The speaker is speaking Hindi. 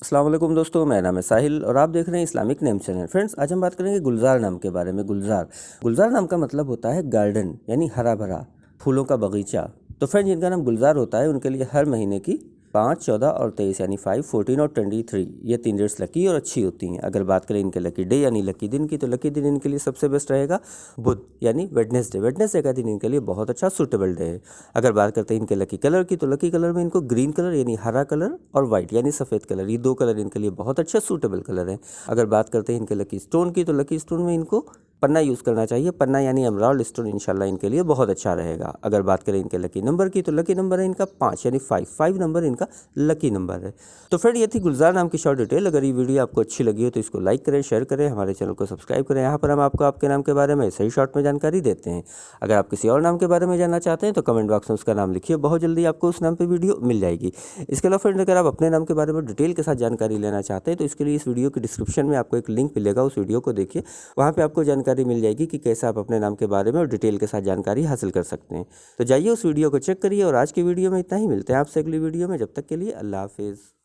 अस्सलाम वालेकुम दोस्तों, मेरा नाम है साहिल और आप देख रहे हैं इस्लामिक नेम चैनल। फ्रेंड्स, आज हम बात करेंगे गुलजार नाम के बारे में। गुलजार नाम का मतलब होता है गार्डन, यानी हरा भरा फूलों का बगीचा। तो फ्रेंड्स, जिनका नाम गुलजार होता है उनके लिए हर महीने की 5, 14 और 23 यानी 5, 14 और 23 ये 3 डेट्स लकी और अच्छी होती हैं। अगर बात करें इनके लकी डे यानी लकी दिन की, तो लकी दिन इनके लिए सबसे बेस्ट रहेगा बुध यानी वेडनेसडे। वेडनेसडे का दिन इनके लिए बहुत अच्छा सूटेबल डे है। अगर बात करते हैं इनके लकी कलर की, तो लकी कलर में इनको ग्रीन कलर यानी हरा कलर और वाइट यानी सफ़ेद कलर, ये 2 कलर इनके लिए बहुत अच्छा सूटेबल कलर है। अगर बात करते हैं इनके लकी स्टोन की, तो लकी स्टोन में इनको पन्ना यूज़ करना चाहिए। पन्ना यानी एमराल्ड स्टोन इंशाल्लाह इनके लिए बहुत अच्छा रहेगा। अगर बात करें इनके लकी नंबर की, तो लकी नंबर है इनका 5 यानी 5 नंबर इनका लकी नंबर है। तो फ्रेंड, ये थी गुलजार नाम की शॉर्ट डिटेल। अगर ये वीडियो आपको अच्छी लगी हो तो इसको लाइक करें, शेयर करें, हमारे चैनल को सब्सक्राइब करें। यहाँ पर हम आपको आपके नाम के बारे में सही शॉर्ट में जानकारी देते हैं। अगर आप किसी और नाम के बारे में जानना चाहते हैं तो कमेंट बॉक्स में उसका नाम लिखिए, बहुत जल्दी आपको उस नाम पर वीडियो मिल जाएगी। इसके अलावा फ्रेंड, अगर आप अपने नाम के बारे में डिटेल के साथ जानकारी लेना चाहते हैं तो इसके लिए इस वीडियो की डिस्क्रिप्शन में आपको एक लिंक मिलेगा, उस वीडियो को देखिए। वहाँ पे आपको जानकारी मिल जाएगी कि कैसे आप अपने नाम के बारे में और डिटेल के साथ जानकारी हासिल कर सकते हैं। तो जाइए उस वीडियो को चेक करिए। और आज की वीडियो में इतना ही, मिलते हैं आपसे अगली वीडियो में। जब तक के लिए अल्लाह हाफिज़।